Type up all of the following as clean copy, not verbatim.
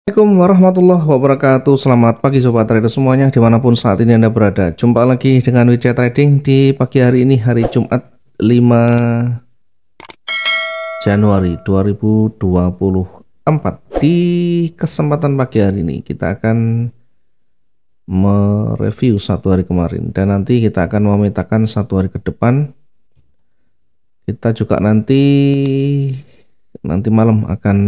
Assalamualaikum warahmatullahi wabarakatuh. Selamat pagi sobat trader semuanya dimanapun saat ini Anda berada. Jumpa lagi dengan WC Trading di pagi hari ini, hari Jumat 5 Januari 2024. Di kesempatan pagi hari ini kita akan mereview satu hari kemarin dan nanti kita akan memetakan satu hari ke depan. Kita juga nanti malam akan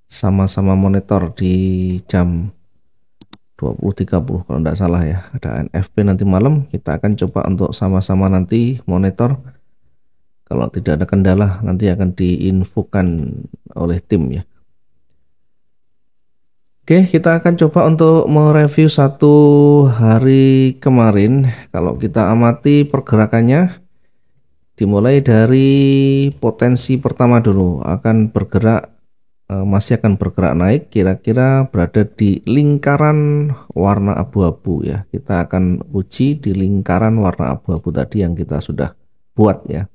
sama-sama monitor di jam 20.30 kalau tidak salah ya, ada NFP nanti malam. Kita akan coba untuk sama-sama nanti monitor. Kalau tidak ada kendala nanti akan diinfokan oleh tim ya. Oke, kita akan coba untuk mereview satu hari kemarin. Kalau kita amati pergerakannya, dimulai dari potensi pertama dulu, masih akan bergerak naik, kira-kira berada di lingkaran warna abu-abu ya. Kita akan uji di lingkaran warna abu-abu tadi yang kita sudah buat ya.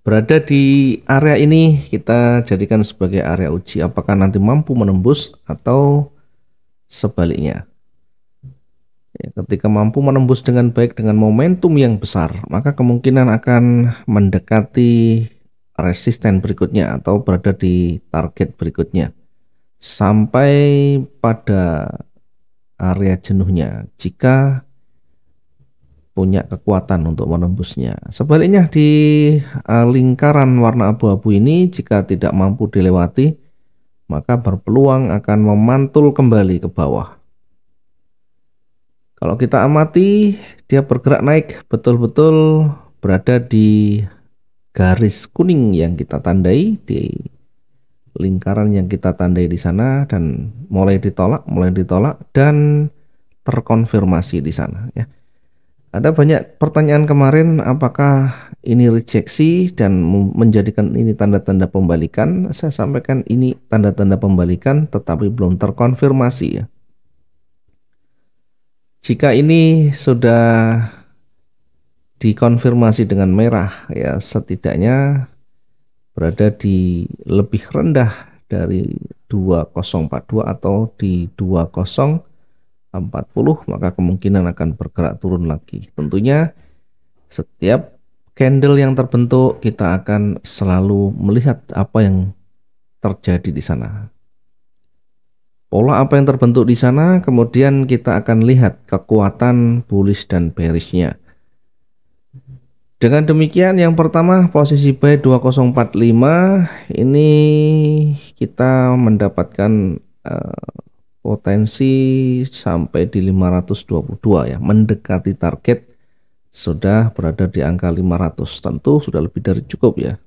Berada di area ini kita jadikan sebagai area uji apakah nanti mampu menembus atau sebaliknya. Ya, ketika mampu menembus dengan baik dengan momentum yang besar, maka kemungkinan akan mendekati resisten berikutnya atau berada di target berikutnya sampai pada area jenuhnya jika punya kekuatan untuk menembusnya. Sebaliknya di lingkaran warna abu-abu ini jika tidak mampu dilewati, maka berpeluang akan memantul kembali ke bawah. Kalau kita amati, dia bergerak naik betul-betul berada di garis kuning yang kita tandai, di lingkaran yang kita tandai di sana, dan mulai ditolak dan terkonfirmasi di sana ya. Ada banyak pertanyaan kemarin, apakah ini rejeksi dan menjadikan ini tanda-tanda pembalikan. Saya sampaikan ini tanda-tanda pembalikan tetapi belum terkonfirmasi ya. Jika ini sudah dikonfirmasi dengan merah ya, setidaknya berada di lebih rendah dari 2042 atau di 2040, maka kemungkinan akan bergerak turun lagi. Tentunya setiap candle yang terbentuk kita akan selalu melihat apa yang terjadi di sana. Pola apa yang terbentuk di sana, kemudian kita akan lihat kekuatan bullish dan bearishnya. Dengan demikian, yang pertama posisi buy 2045 ini kita mendapatkan potensi sampai di 522 ya, mendekati target sudah berada di angka 500, tentu sudah lebih dari cukup ya.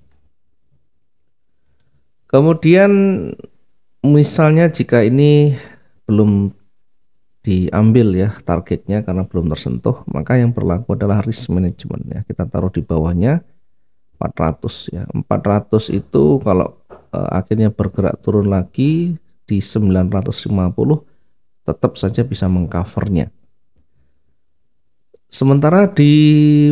Kemudian misalnya jika ini belum diambil ya targetnya karena belum tersentuh, maka yang berlaku adalah risk management ya. Kita taruh di bawahnya 400 ya. 400 itu kalau akhirnya bergerak turun lagi di 950, tetap saja bisa mengcovernya. Sementara di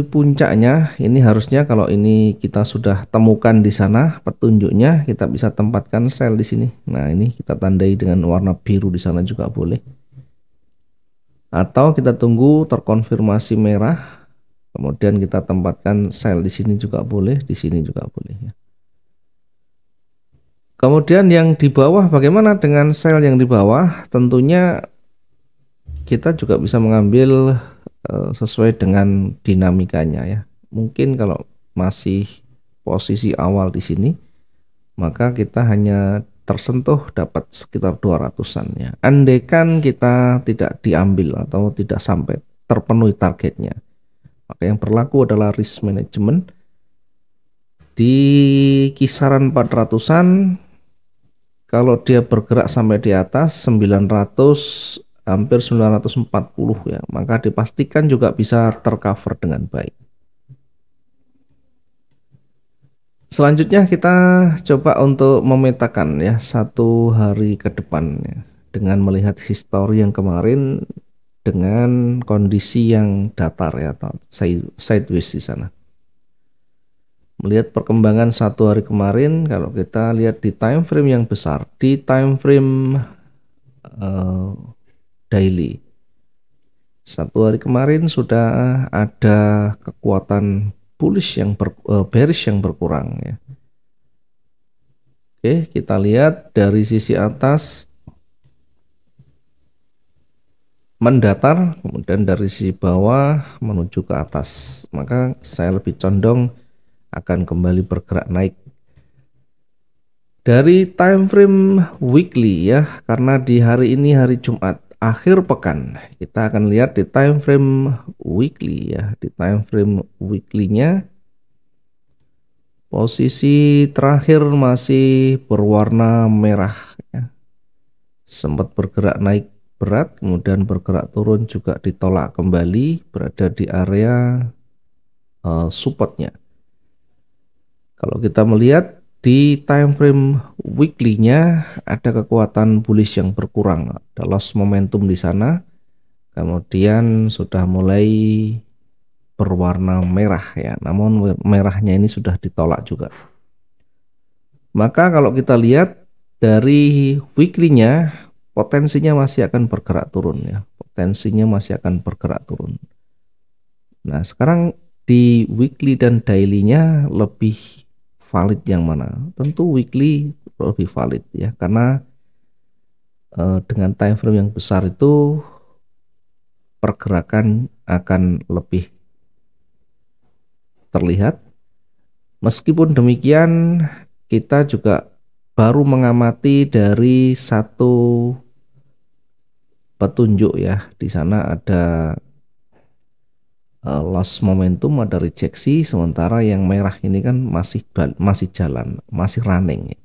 puncaknya ini harusnya kalau ini kita sudah temukan di sana petunjuknya, kita bisa tempatkan sell di sini. Nah, ini kita tandai dengan warna biru di sana juga boleh. Atau kita tunggu terkonfirmasi merah, kemudian kita tempatkan sell di sini juga boleh, di sini juga boleh ya. Kemudian yang di bawah, bagaimana dengan sell yang di bawah? Tentunya kita juga bisa mengambil sesuai dengan dinamikanya ya. Mungkin kalau masih posisi awal di sini, maka kita hanya tersentuh dapat sekitar 200-an ya. Andaikan kita tidak diambil atau tidak sampai terpenuhi targetnya, maka yang berlaku adalah risk management di kisaran 400-an. Kalau dia bergerak sampai di atas 900, hampir 940 ya, maka dipastikan juga bisa tercover dengan baik. Selanjutnya kita coba untuk memetakan ya satu hari ke depan ya, dengan melihat histori yang kemarin dengan kondisi yang datar ya atau sideways di sana. Melihat perkembangan 1 hari kemarin, kalau kita lihat di time frame yang besar, di time frame daily, 1 hari kemarin sudah ada kekuatan bullish yang bearish yang berkurang ya. Oke, kita lihat dari sisi atas mendatar, kemudian dari sisi bawah menuju ke atas, maka saya lebih condong akan kembali bergerak naik. Dari time frame weekly ya, karena di hari ini hari Jumat akhir pekan, kita akan lihat di time frame weekly ya. Di time frame weekly-nya posisi terakhir masih berwarna merah ya. Sempat bergerak naik berat, kemudian bergerak turun juga ditolak kembali, berada di area supportnya. Kalau kita melihat di time frame weekly-nya ada kekuatan bullish yang berkurang, ada loss momentum di sana, kemudian sudah mulai berwarna merah ya, namun merahnya ini sudah ditolak juga. Maka kalau kita lihat dari weekly-nya, potensinya masih akan bergerak turun ya, potensinya masih akan bergerak turun. Nah sekarang di weekly dan daily-nya lebih valid yang mana? Tentu weekly lebih valid ya, karena dengan time frame yang besar itu pergerakan akan lebih terlihat. Meskipun demikian, kita juga baru mengamati dari satu petunjuk ya. Di sana ada loss momentum, ada rejeksi, sementara yang merah ini kan masih jalan, masih running.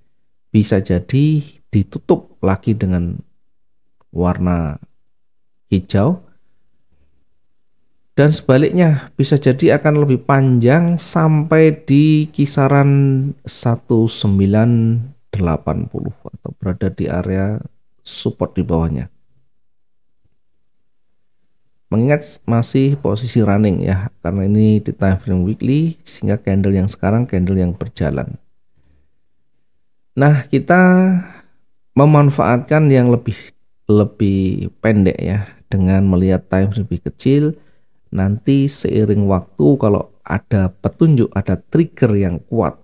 Bisa jadi ditutup lagi dengan warna hijau, dan sebaliknya bisa jadi akan lebih panjang sampai di kisaran 1980 atau berada di area support di bawahnya. Mengingat masih posisi running ya, karena ini di time frame weekly, sehingga candle yang sekarang candle yang berjalan. Nah, kita memanfaatkan yang lebih pendek ya, dengan melihat time frame lebih kecil. Nanti seiring waktu kalau ada petunjuk, ada trigger yang kuat,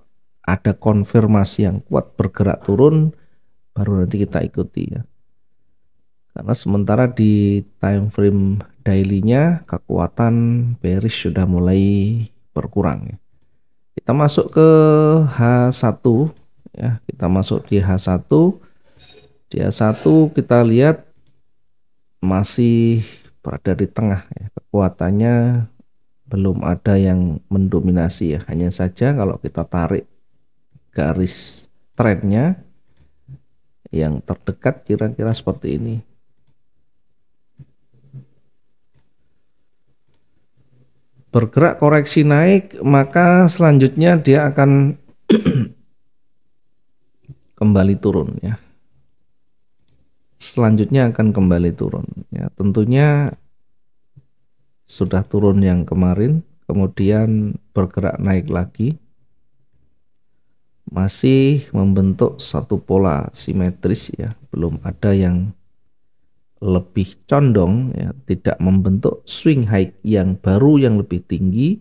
ada konfirmasi yang kuat bergerak turun, baru nanti kita ikuti ya. Karena sementara di time frame daily-nya kekuatan bearish sudah mulai berkurang ya. Kita masuk ke H1 ya, kita masuk di H1. Di H1 kita lihat masih berada di tengah ya, kekuatannya belum ada yang mendominasi ya, hanya saja kalau kita tarik garis trennya yang terdekat kira-kira seperti ini. Bergerak koreksi naik, maka selanjutnya dia akan kembali turun ya. Selanjutnya akan kembali turun ya, tentunya sudah turun yang kemarin, kemudian bergerak naik lagi, masih membentuk satu pola simetris ya, belum ada yang lebih condong ya, tidak membentuk swing high yang baru yang lebih tinggi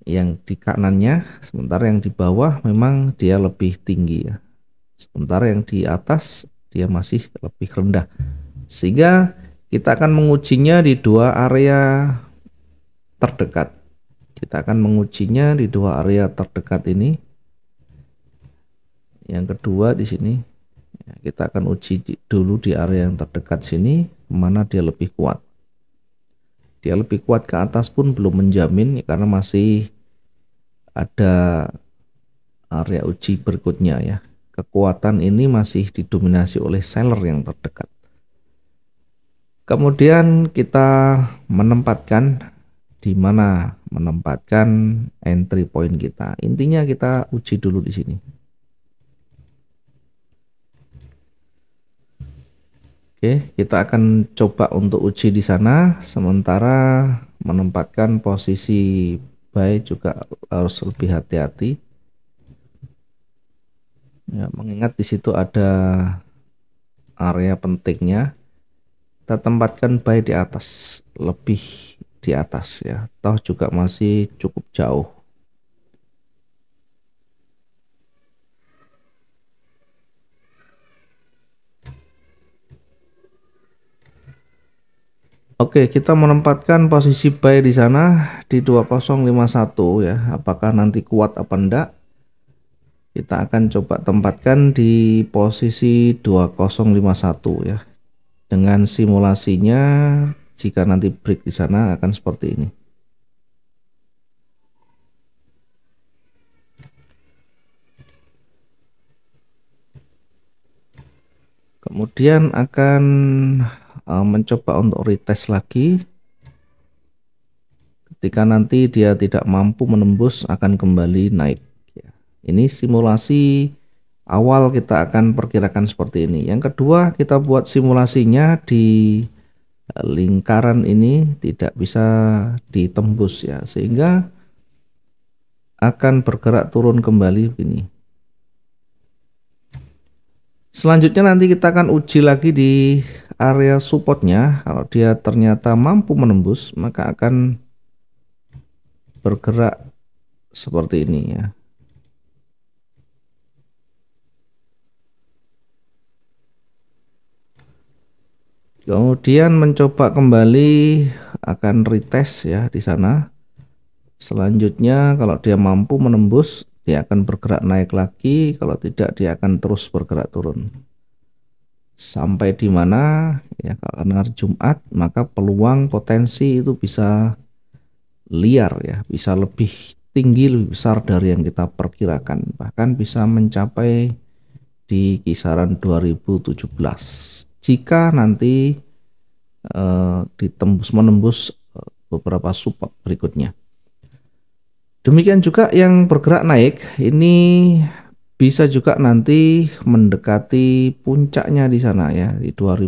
yang di kanannya, sementara yang di bawah memang dia lebih tinggi ya, sementara yang di atas dia masih lebih rendah, sehingga kita akan mengujinya di dua area terdekat. Kita akan mengujinya di dua area terdekat ini. Yang kedua di sini, kita akan uji dulu di area yang terdekat sini, mana dia lebih kuat. Dia lebih kuat ke atas pun belum menjamin karena masih ada area uji berikutnya ya. Kekuatan ini masih didominasi oleh seller yang terdekat. Kemudian kita menempatkan di mana menempatkan entry point kita. Intinya kita uji dulu di sini. Oke, kita akan coba untuk uji di sana, sementara menempatkan posisi buy juga harus lebih hati-hati ya, mengingat di situ ada area pentingnya. Kita tempatkan buy di atas, lebih di atas ya, toh juga masih cukup jauh. Oke, kita menempatkan posisi buy di sana di 2051 ya. Apakah nanti kuat apa enggak? Kita akan coba tempatkan di posisi 2051 ya. Dengan simulasinya jika nanti break di sana akan seperti ini. Kemudian akan mencoba untuk retest lagi. Ketika nanti dia tidak mampu menembus akan kembali naik. Ini simulasi awal, kita akan perkirakan seperti ini. Yang kedua, kita buat simulasinya di lingkaran ini tidak bisa ditembus ya, sehingga akan bergerak turun kembali begini. Selanjutnya nanti kita akan uji lagi di area supportnya. Kalau dia ternyata mampu menembus, maka akan bergerak seperti ini ya. Kemudian mencoba kembali, akan retest ya di sana. Selanjutnya kalau dia mampu menembus, dia akan bergerak naik lagi. Kalau tidak, dia akan terus bergerak turun. Sampai di mana ya, karena hari Jumat maka peluang potensi itu bisa liar ya, bisa lebih tinggi, lebih besar dari yang kita perkirakan, bahkan bisa mencapai di kisaran 2017 jika nanti menembus beberapa support berikutnya. Demikian juga yang bergerak naik ini bisa juga nanti mendekati puncaknya di sana ya, di 2000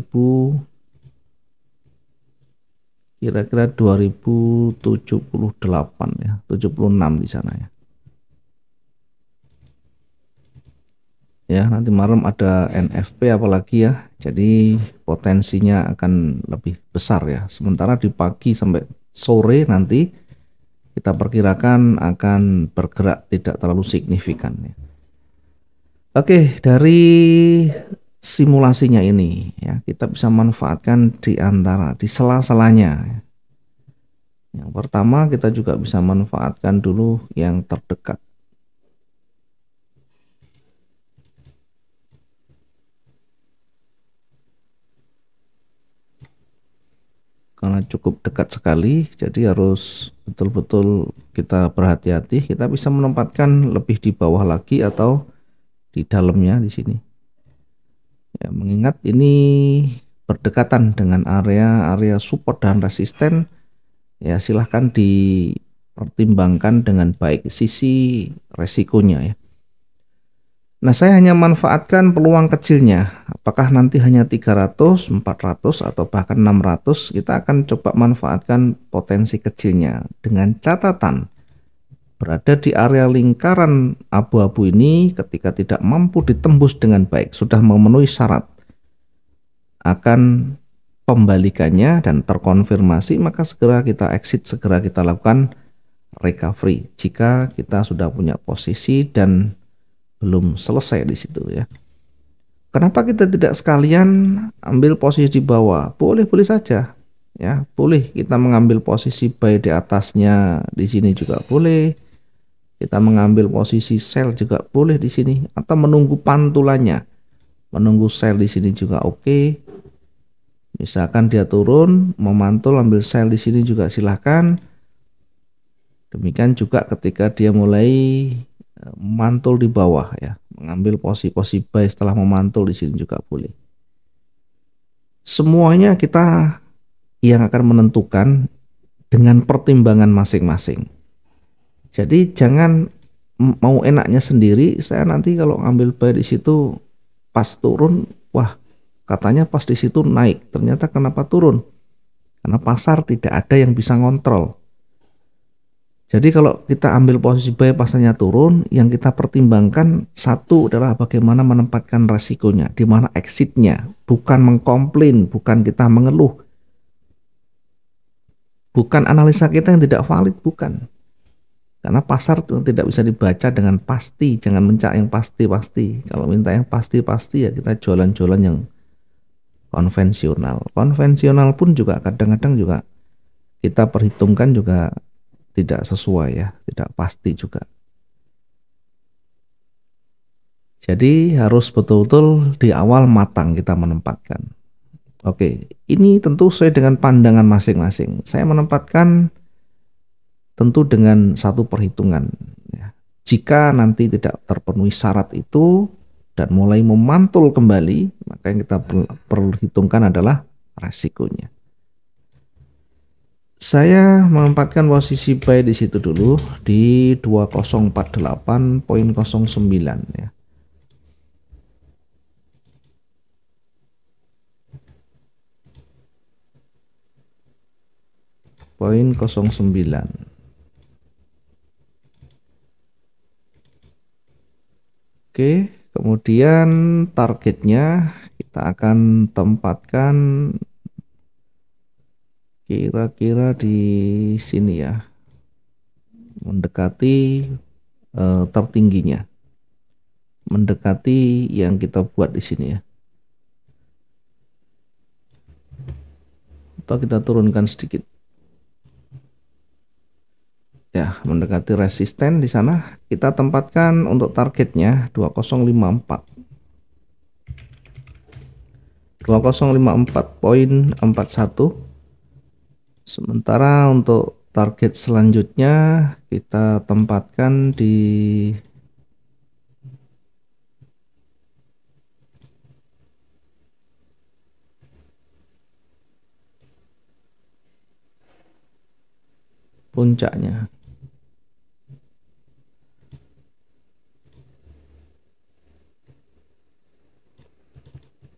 kira-kira 2078 ya, 76 di sana ya. Ya, nanti malam ada NFP apalagi ya. Jadi potensinya akan lebih besar ya. Sementara di pagi sampai sore nanti kita perkirakan akan bergerak tidak terlalu signifikan ya. Oke, dari simulasinya ini ya, kita bisa manfaatkan di sela-selanya. Yang pertama, kita juga bisa manfaatkan dulu yang terdekat. Karena cukup dekat sekali, jadi harus betul-betul kita berhati-hati. Kita bisa menempatkan lebih di bawah lagi atau di dalamnya di sini. Ya, mengingat ini berdekatan dengan area support dan resisten, ya silahkan dipertimbangkan dengan baik sisi resikonya ya. Nah, saya hanya manfaatkan peluang kecilnya. Apakah nanti hanya 300, 400 atau bahkan 600, kita akan coba manfaatkan potensi kecilnya dengan catatan berada di area lingkaran abu-abu ini. Ketika tidak mampu ditembus dengan baik, sudah memenuhi syarat akan pembalikannya dan terkonfirmasi, maka segera kita exit, segera kita lakukan recovery jika kita sudah punya posisi dan belum selesai di situ ya. Kenapa kita tidak sekalian ambil posisi di bawah? Boleh-boleh saja ya, boleh kita mengambil posisi buy di atasnya di sini juga boleh. Kita mengambil posisi sell juga boleh di sini, atau menunggu pantulannya. Menunggu sell di sini juga oke. Misalkan dia turun, memantul ambil sell di sini juga silahkan. Demikian juga ketika dia mulai memantul di bawah ya, mengambil posisi buy setelah memantul di sini juga boleh. Semuanya kita yang akan menentukan dengan pertimbangan masing-masing. Jadi jangan mau enaknya sendiri. Saya nanti kalau ngambil buy di situ pas turun, wah katanya pas di situ naik, ternyata kenapa turun? Karena pasar tidak ada yang bisa ngontrol. Jadi kalau kita ambil posisi buy pasarnya turun, yang kita pertimbangkan satu adalah bagaimana menempatkan resikonya, di mana exitnya, bukan mengkomplain, bukan kita mengeluh, bukan analisa kita yang tidak valid, bukan. Karena pasar itu tidak bisa dibaca dengan pasti, jangan mencari yang pasti-pasti. Kalau minta yang pasti-pasti ya kita jualan-jualan yang konvensional. Konvensional pun juga kadang-kadang juga kita perhitungkan juga tidak sesuai ya, tidak pasti juga. Jadi harus betul-betul di awal matang kita menempatkan. Oke, ini tentu sesuai dengan pandangan masing-masing. Saya menempatkan tentu dengan satu perhitungan. Ya. Jika nanti tidak terpenuhi syarat itu dan mulai memantul kembali, maka yang kita perlu hitungkan adalah resikonya. Saya menempatkan posisi buy di situ dulu di 2048.09 ya. Poin 09. Oke, kemudian targetnya kita akan tempatkan kira-kira di sini ya, mendekati tertingginya, mendekati yang kita buat di sini ya, atau kita turunkan sedikit ya, mendekati resisten di sana. Kita tempatkan untuk targetnya 2054 2054.41. Sementara untuk target selanjutnya kita tempatkan di puncaknya.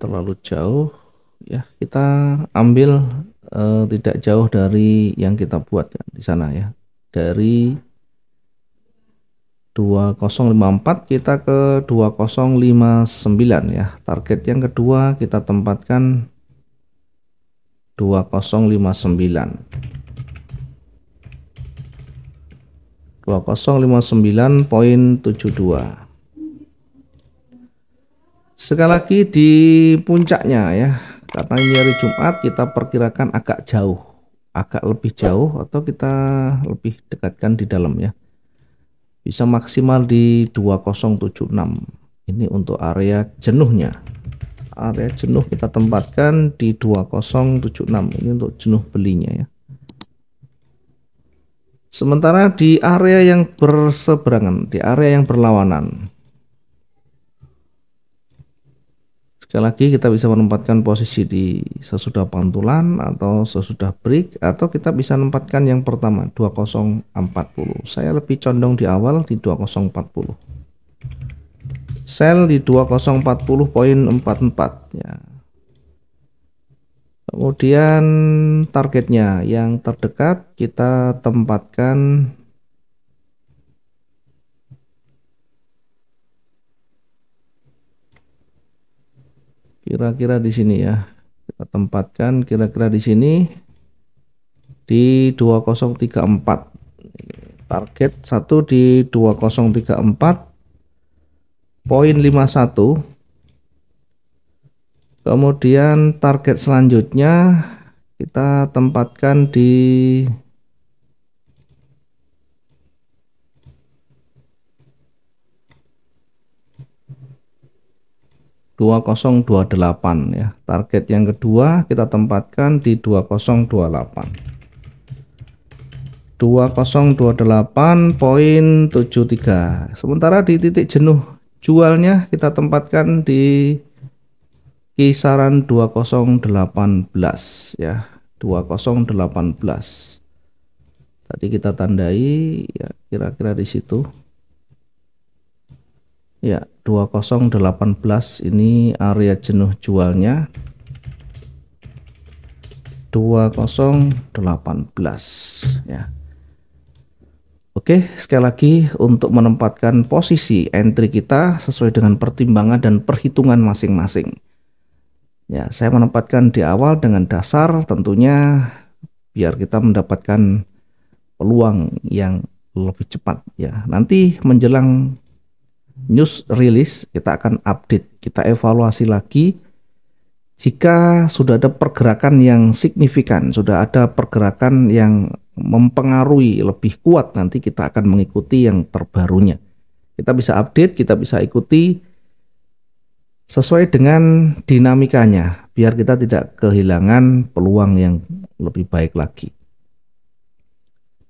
Terlalu jauh ya, kita ambil tidak jauh dari yang kita buat ya, di sana ya, dari 2054 kita ke 2059 ya. Target yang kedua kita tempatkan 2059 2059.72. Sekali lagi di puncaknya ya, karena ini hari Jumat kita perkirakan agak jauh, agak lebih jauh, atau kita lebih dekatkan di dalam ya, bisa maksimal di 2076. Ini untuk area jenuhnya. Area jenuh kita tempatkan di 2076. Ini untuk jenuh belinya ya. Sementara di area yang berseberangan, di area yang berlawanan, sekali lagi kita bisa menempatkan posisi di sesudah pantulan atau sesudah break, atau kita bisa menempatkan yang pertama 2040. Saya lebih condong di awal di 2040. Sell di 2040.44 ya. Kemudian targetnya yang terdekat kita tempatkan kira-kira di sini ya. Kita tempatkan kira-kira di sini di 2034. Target 1 di 2034.51. Kemudian target selanjutnya kita tempatkan di 2028 ya. Target yang kedua kita tempatkan di 2028. 2028.73. Sementara di titik jenuh jualnya kita tempatkan di kisaran 2018 ya, 2018. Tadi kita tandai ya, kira-kira di situ. Ya, 2018 ini area jenuh jualnya. 2018 ya. Oke, sekali lagi untuk menempatkan posisi entry kita sesuai dengan pertimbangan dan perhitungan masing-masing. Ya, saya menempatkan di awal dengan dasar tentunya biar kita mendapatkan peluang yang lebih cepat ya. Nanti menjelang news release kita akan update, kita evaluasi lagi. Jika sudah ada pergerakan yang signifikan, sudah ada pergerakan yang mempengaruhi lebih kuat, nanti kita akan mengikuti yang terbarunya. Kita bisa update, kita bisa ikuti sesuai dengan dinamikanya, biar kita tidak kehilangan peluang yang lebih baik lagi.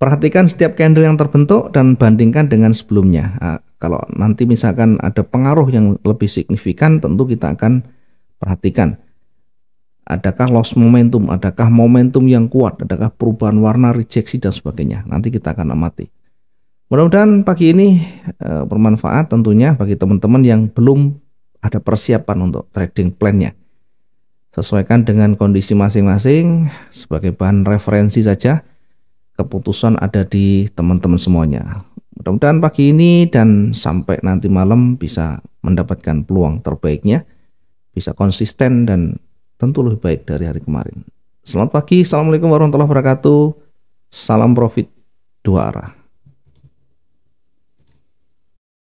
Perhatikan setiap candle yang terbentuk dan bandingkan dengan sebelumnya. Nah, kalau nanti misalkan ada pengaruh yang lebih signifikan, tentu kita akan perhatikan. Adakah loss momentum, adakah momentum yang kuat, adakah perubahan warna, rejeksi, dan sebagainya. Nanti kita akan amati. Mudah-mudahan pagi ini bermanfaat tentunya bagi teman-teman yang belum ada persiapan untuk trading plan-nya. Sesuaikan dengan kondisi masing-masing, sebagai bahan referensi saja. Keputusan ada di teman-teman semuanya. Mudah-mudahan pagi ini dan sampai nanti malam bisa mendapatkan peluang terbaiknya, bisa konsisten dan tentu lebih baik dari hari kemarin. Selamat pagi, assalamualaikum warahmatullahi wabarakatuh. Salam profit dua arah.